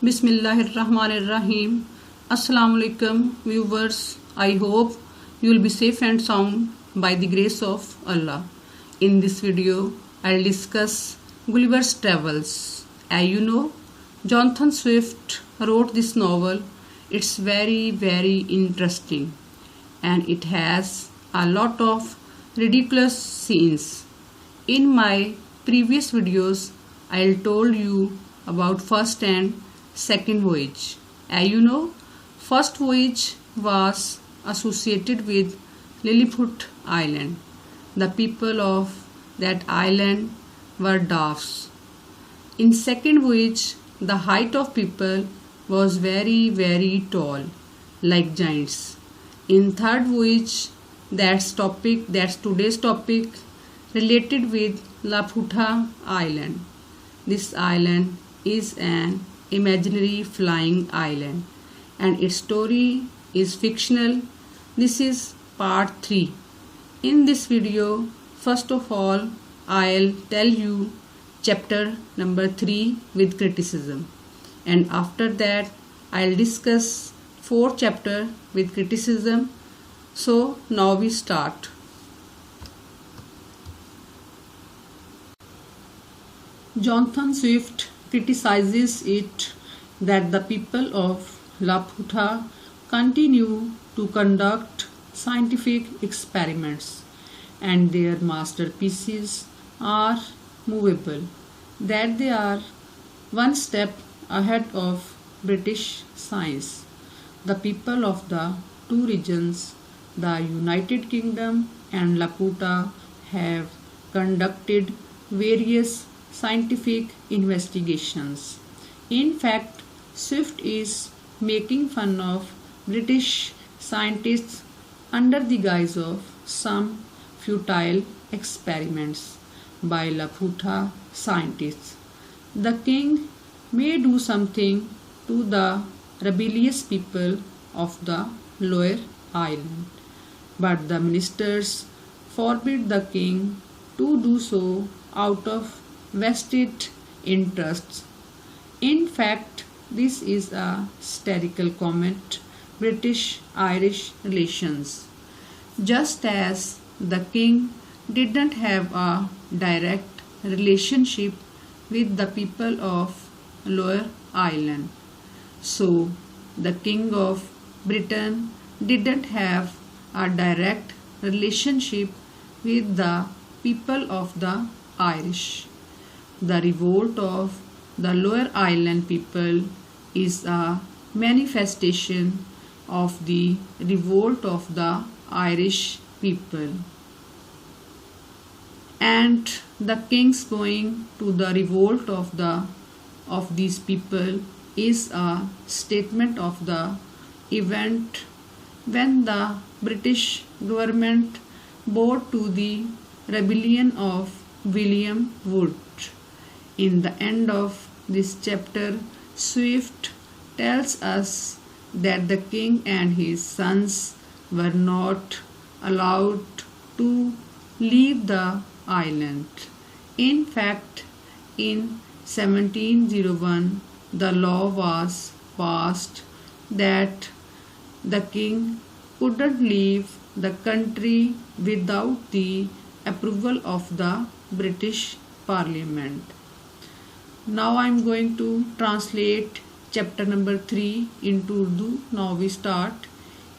Bismillahirrahmanirrahim. Assalamu alaikum viewers. I hope you will be safe and sound by the grace of Allah. In this video, I'll discuss Gulliver's Travels. As you know, Jonathan Swift wrote this novel. It's very interesting and it has a lot of ridiculous scenes. In my previous videos, I'll told you about first and second voyage. As you know, first voyage was associated with Lilliput Island. The people of that island were dwarfs. In second voyage, the height of people was very tall, like giants. In third voyage, that's today's topic, related with Laputa Island. This island is an imaginary flying island and its story is fictional. This is part 3. In this video, first of all, I'll tell you chapter number 3 with criticism, and after that I'll discuss 4th chapter with criticism. So now we start. Jonathan Swift criticizes it that the people of Laputa continue to conduct scientific experiments and their masterpieces are movable, that they are one step ahead of British science. The people of the two regions, the United Kingdom and Laputa, have conducted various scientific investigations. In fact, Swift is making fun of British scientists under the guise of some futile experiments by Laputa scientists. The king may do something to the rebellious people of the lower island, but the ministers forbid the king to do so out of vested interests. In fact, this is a satirical comment British-Irish relations. Just as the king didn't have a direct relationship with the people of Lower Island, so the king of Britain didn't have a direct relationship with the people of the Irish. The revolt of the Lower Island people is a manifestation of the revolt of the Irish people. And the king's going to the revolt of these people is a statement of the event when the British government bowed to the rebellion of William Wood. In the end of this chapter, Swift tells us that the king and his sons were not allowed to leave the island. In fact, in 1701, the law was passed that the king couldn't leave the country without the approval of the British Parliament. Now I am going to translate chapter number 3 into Urdu. Now we start.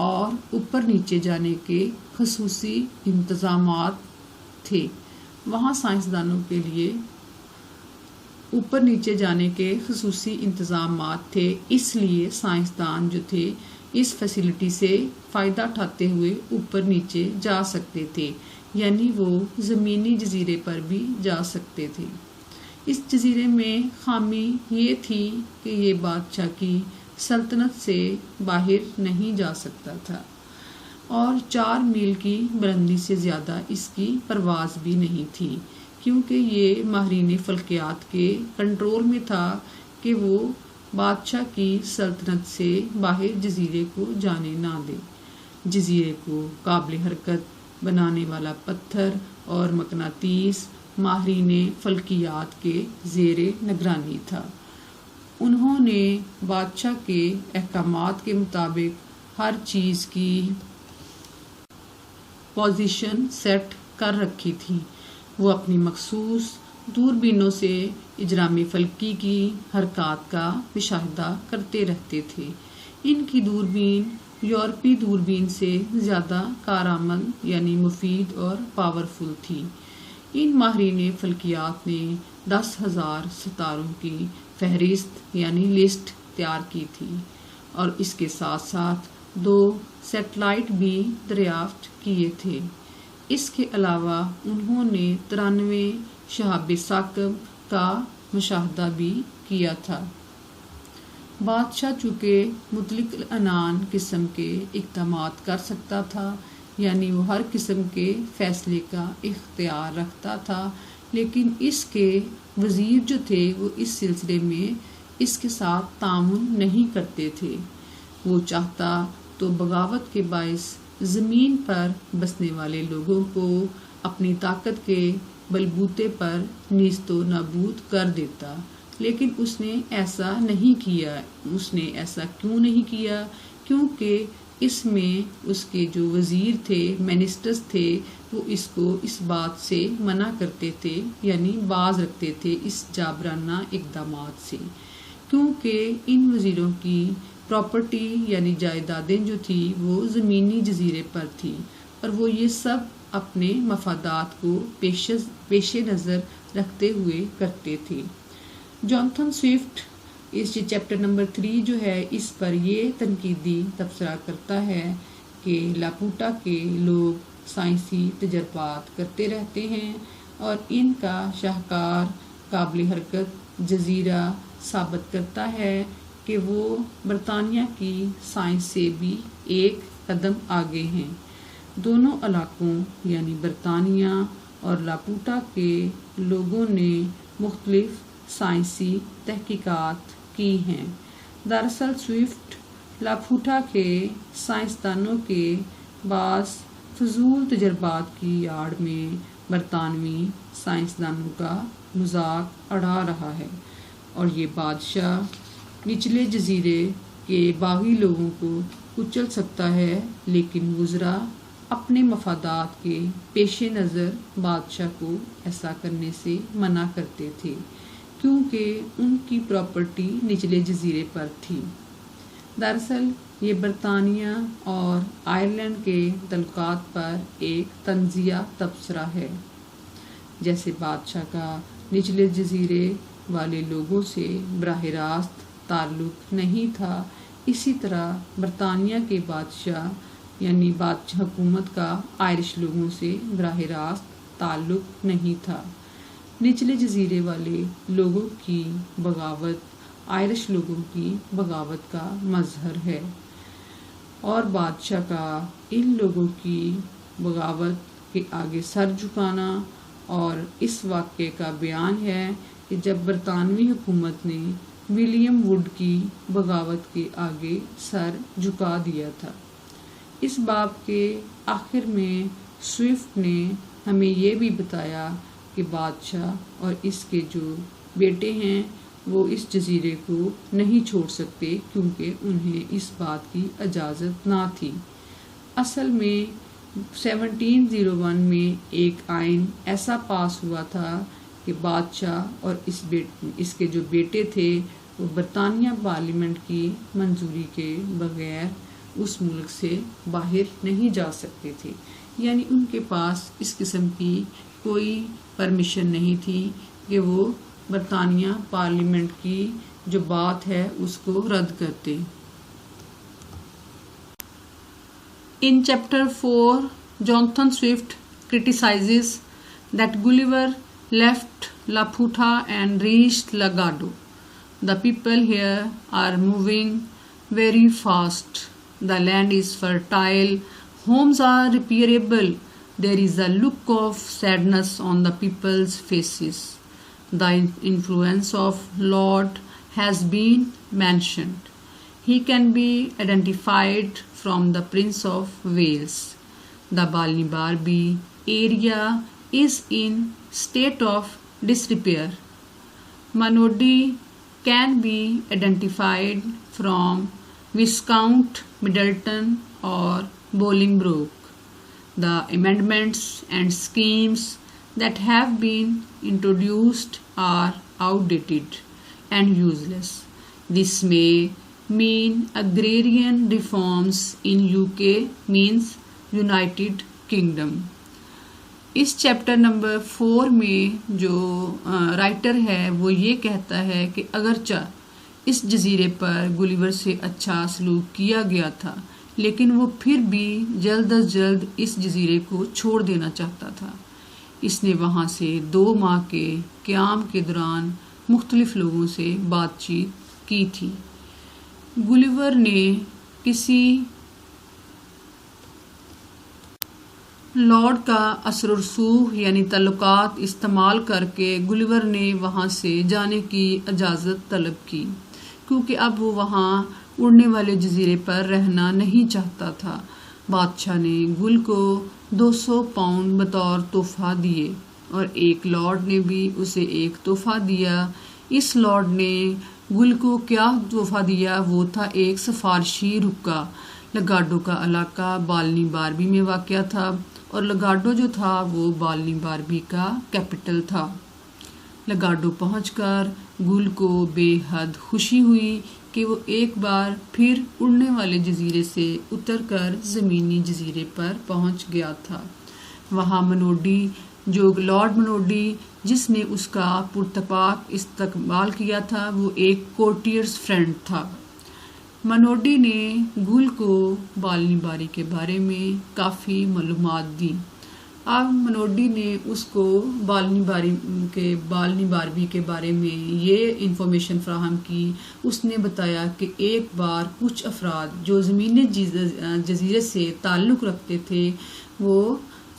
اور اوپر نیچے جانے کے خصوصی انتظامات تھے۔ وہاں سائنسدانوں کے لیے اوپر نیچے جانے کے خصوصی انتظامات تھے، اس لیے سائنسدان جو تھے اس فیسلٹی سے فائدہ اٹھاتے ہوئے اوپر نیچے جا سکتے تھے، یعنی وہ زمینی جزیرے پر بھی جا سکتے تھے۔ اس جزیرے میں خامی یہ تھی کہ یہ بادشاہ کی سلطنت سے باہر نہیں جا سکتا تھا، اور 4 میل کی بلندی سے زیادہ اس کی پرواز بھی نہیں تھی، کیونکہ یہ ماہرین فلکیات کے کنٹرول میں تھا کہ وہ بادشاہ کی سلطنت سے باہر جزیرے کو جانے نہ دے۔ جزیرے کو قابل حرکت بنانے والا پتھر اور مقناطیس ماہرین فلکیات کے زیر نگرانی تھا۔ انہوں نے بادشاہ کے احکامات کے مطابق ہر چیز کی پوزیشن سیٹ کر رکھی تھی۔ وہ اپنی مخصوص دوربینوں سے اجرام فلکی کی حرکات کا مشاہدہ کرتے رہتے تھے۔ ان کی دوربین یورپی دوربین سے زیادہ کارآمد یعنی مفید اور پاورفل تھی۔ ان ماہرین فلکیات نے 10,000 ستاروں کی فہرست یعنی لسٹ تیار کی تھی، اور اس کے ساتھ ساتھ 2 سیٹلائٹ بھی دریافت کیے تھے۔ اس کے علاوہ انہوں نے 93 شہاب ثاقب کا مشاہدہ بھی کیا تھا۔ بادشاہ چونکہ مطلق العنان قسم کے اقدامات کر سکتا تھا، یعنی وہ ہر قسم کے فیصلے کا اختیار رکھتا تھا، لیکن اس کے وزیر جو تھے وہ اس سلسلے میں اس کے ساتھ تعاون نہیں کرتے تھے۔ وہ چاہتا تو بغاوت کے باعث زمین پر بسنے والے لوگوں کو اپنی طاقت کے بلبوتے پر نیست و نابود کر دیتا، لیکن اس نے ایسا نہیں کیا۔ اس نے ایسا کیوں نہیں کیا؟ کیونکہ اس میں اس کے جو وزیر تھے، منسٹرز تھے، وہ اس کو اس بات سے منع کرتے تھے، یعنی باز رکھتے تھے اس جابرانہ اقدامات سے، کیونکہ ان وزیروں کی پراپرٹی یعنی جائیدادیں جو تھی وہ زمینی جزیرے پر تھی، اور وہ یہ سب اپنے مفادات کو پیش نظر رکھتے ہوئے کرتے تھے۔ جوناتھن سوئفٹ اس چیپٹر نمبر 3 جو ہے اس پر یہ تنقیدی تبصرہ کرتا ہے کہ لاپوٹا کے لوگ سائنسی تجربات کرتے رہتے ہیں، اور ان کا شاہکار قابل حرکت جزیرہ ثابت کرتا ہے کہ وہ برطانیہ کی سائنس سے بھی ایک قدم آگے ہیں۔ دونوں علاقوں یعنی برطانیہ اور لاپوٹا کے لوگوں نے مختلف سائنسی تحقیقات کی ہیں۔ دراصل سوئفٹ لاپوٹا کے سائنسدانوں کے بعض فضول تجربات کی آڑ میں برطانوی سائنسدانوں کا مذاق اڑا رہا ہے، اور یہ بادشاہ نچلے جزیرے کے باغی لوگوں کو کچل سکتا ہے، لیکن وزراء اپنے مفادات کے پیش نظر بادشاہ کو ایسا کرنے سے منع کرتے تھے، کیونکہ ان کی پراپرٹی نچلے جزیرے پر تھی۔ دراصل یہ برطانیہ اور آئرلینڈ کے تعلقات پر ایک طنزیہ تبصرہ ہے۔ جیسے بادشاہ کا نچلے جزیرے والے لوگوں سے براہ راست تعلق نہیں تھا، اسی طرح برطانیہ کے بادشاہ یعنی بادشاہ حکومت کا آئرش لوگوں سے براہ راست تعلق نہیں تھا۔ نچلے جزیرے والے لوگوں کی بغاوت آئرش لوگوں کی بغاوت کا مظہر ہے، اور بادشاہ کا ان لوگوں کی بغاوت کے آگے سر جھکانا اور اس واقعے کا بیان ہے کہ جب برطانوی حکومت نے ولیم ووڈ کی بغاوت کے آگے سر جھکا دیا تھا۔ اس باب کے آخر میں سوئفٹ نے ہمیں یہ بھی بتایا کہ بادشاہ اور اس کے جو بیٹے ہیں وہ اس جزیرے کو نہیں چھوڑ سکتے، کیونکہ انہیں اس بات کی اجازت نہ تھی۔ اصل میں 1701 میں ایک آئین ایسا پاس ہوا تھا کہ بادشاہ اور اس کے جو بیٹے تھے وہ برطانیہ پارلیمنٹ کی منظوری کے بغیر اس ملک سے باہر نہیں جا سکتے تھے، یعنی ان کے پاس اس قسم کی کوئی پرمیشن نہیں تھی کہ وہ برطانیہ پارلیمنٹ کی جو بات ہے اس کو رد کرتے۔ In chapter 4, Jonathan Swift criticizes that Gulliver left Laputa and reached Lagado. The people here are moving very fast. The land is fertile. Homes are repairable. There is a look of sadness on the people's faces. The influence of Lord has been mentioned. He can be identified from the Prince of Wales. The Balnibarbi area is in state of disrepair. Manodi can be identified from Viscount Middleton or Bolingbroke. The amendments and schemes that have been introduced are outdated and useless. This may mean agrarian reforms in UK means United Kingdom. Us chapter number 4 میں جو writer ہے وہ یہ کہتا ہے کہ اگرچہ اس جزیرے پر گلیور سے اچھا سلوک کیا گیا تھا، لیکن وہ پھر بھی جلد از جلد اس جزیرے کو چھوڑ دینا چاہتا تھا۔ اس نے وہاں سے 2 ماہ کے قیام کے دوران مختلف لوگوں سے بات چیت کی تھی۔ گلیور نے کسی لارڈ کا اثر و رسوخ یعنی تعلقات استعمال کر کے گلیور نے وہاں سے جانے کی اجازت طلب کی، کیونکہ اب وہ وہاں اڑنے والے جزیرے پر رہنا نہیں چاہتا تھا۔ بادشاہ نے گل کو 200 پاؤنڈ بطور تحفہ دیے اور ایک لارڈ نے بھی اسے ایک تحفہ دیا۔ اس لارڈ نے گل کو کیا تحفہ دیا؟ وہ تھا ایک سفارشی رکا۔ لگاڈو کا علاقہ بالنی باربی میں واقع تھا اور لگاڈو جو تھا وہ بالنی باربی کا کیپٹل تھا۔ لگاڈو پہنچ کر گل کو بے حد خوشی ہوئی کہ وہ ایک بار پھر اڑنے والے جزیرے سے اتر کر زمینی جزیرے پر پہنچ گیا تھا۔ وہاں منوڈی جو لارڈ منوڈی جس نے اس کا پرتپاک استقبال کیا تھا وہ ایک کورٹیئرز فرینڈ تھا۔ منوڈی نے گل کو بالنی باری کے بارے میں کافی معلومات دی۔ اب منوڈی نے اس کو بالنی باربی کے بارے میں یہ انفارمیشن فراہم کی۔ اس نے بتایا کہ ایک بار کچھ افراد جو زمینی جزیرے سے تعلق رکھتے تھے وہ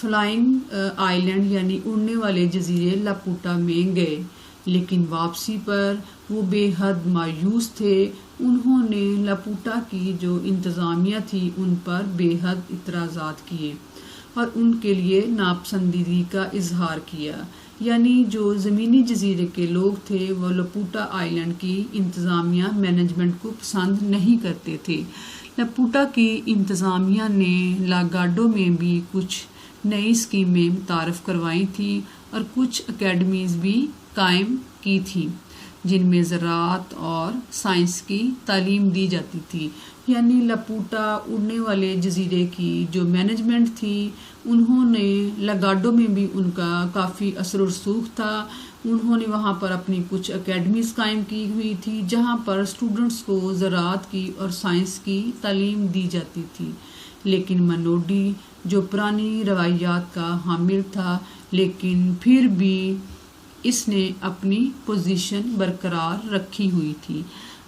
فلائنگ آئی لینڈ یعنی اڑنے والے جزیرے لاپوٹا میں گئے، لیکن واپسی پر وہ بے حد مایوس تھے۔ انہوں نے لاپوٹا کی جو انتظامیہ تھی ان پر بے حد اعتراضات کیے اور ان کے لیے ناپسندیدگی کا اظہار کیا، یعنی جو زمینی جزیرے کے لوگ تھے وہ لاپوٹا آئی لینڈ کی انتظامیہ مینجمنٹ کو پسند نہیں کرتے تھے۔ لاپوٹا کی انتظامیہ نے لاگاڈو میں بھی کچھ نئی اسکیمیں متعارف کروائی تھیں اور کچھ اکیڈمیز بھی قائم کی تھیں جن میں زراعت اور سائنس کی تعلیم دی جاتی تھی۔ یعنی لاپوٹا اڑنے والے جزیرے کی جو مینجمنٹ تھی انہوں نے لاگاڈو میں بھی ان کا کافی اثر و رسوخ تھا۔ انہوں نے وہاں پر اپنی کچھ اکیڈمیز قائم کی ہوئی تھی جہاں پر اسٹوڈنٹس کو زراعت کی اور سائنس کی تعلیم دی جاتی تھی، لیکن منوڈی جو پرانی روایات کا حامل تھا لیکن پھر بھی اس نے اپنی پوزیشن برقرار رکھی ہوئی تھی۔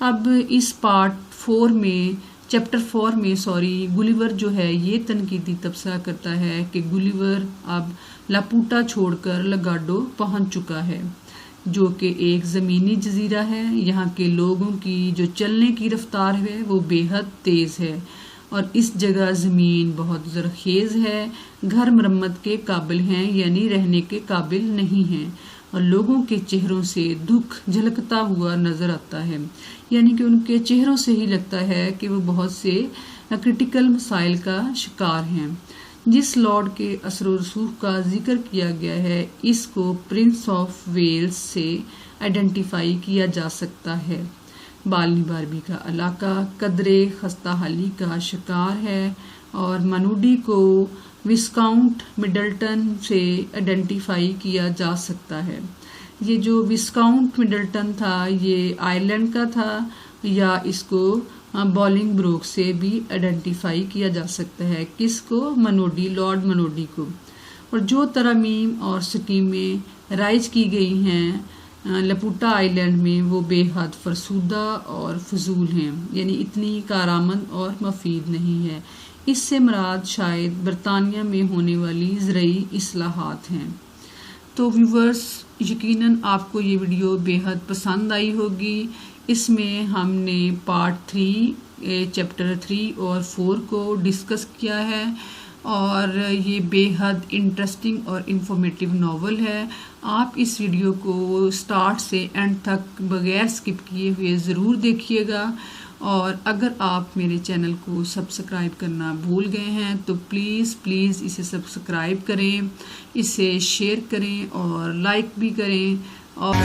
اب اس چیپٹر 4 میں گلیور جو ہے یہ تنقیدی تبصرہ کرتا ہے کہ گلیور اب لاپوٹا چھوڑ کر لگاڈو پہنچ چکا ہے جو کہ ایک زمینی جزیرہ ہے۔ یہاں کے لوگوں کی جو چلنے کی رفتار ہے وہ بے حد تیز ہے اور اس جگہ زمین بہت زرخیز ہے، گھر مرمت کے قابل ہیں یعنی رہنے کے قابل نہیں ہیں، اور لوگوں کے چہروں سے دکھ جھلکتا ہوا نظر آتا ہے، یعنی کہ ان کے چہروں سے ہی لگتا ہے کہ وہ بہت سے کرٹیکل مسائل کا شکار ہیں۔ جس لارڈ کے اثر و رسوخ کا ذکر کیا گیا ہے اس کو پرنس آف ویلز سے آئیڈینٹیفائی کیا جا سکتا ہے۔ بالنی باربی کا علاقہ قدر خستہ حالی کا شکار ہے اور منوڈی کو وسکاؤنٹ مڈلٹن سے آئیڈینٹیفائی کیا جا سکتا ہے۔ یہ جو وسکاؤنٹ مڈلٹن تھا یہ آئرلینڈ کا تھا یا اس کو بالنگ بروک سے بھی آئیڈینٹیفائی کیا جا سکتا ہے۔ کس کو؟ منوڈی، لارڈ منوڈی کو۔ اور جو ترامیم اور سکیمیں رائج کی گئی ہیں لپوٹا آئی لینڈ میں وہ بے حد فرسودہ اور فضول ہیں، یعنی اتنی کارآمد اور مفید نہیں ہے۔ اس سے مراد شاید برطانیہ میں ہونے والی زرعی اصلاحات ہیں۔ تو ویورز، یقیناً آپ کو یہ ویڈیو بے حد پسند آئی ہوگی۔ اس میں ہم نے پارٹ 3 چیپٹر 3 اور 4 کو ڈسکس کیا ہے اور یہ بے حد انٹرسٹنگ اور انفارمیٹیو ناول ہے۔ آپ اس ویڈیو کو سٹارٹ سے اینڈ تک بغیر سکپ کیے ہوئے ضرور دیکھیے گا، اور اگر آپ میرے چینل کو سبسکرائب کرنا بھول گئے ہیں تو پلیز اسے سبسکرائب کریں، اسے شیئر کریں اور لائک بھی کریں اور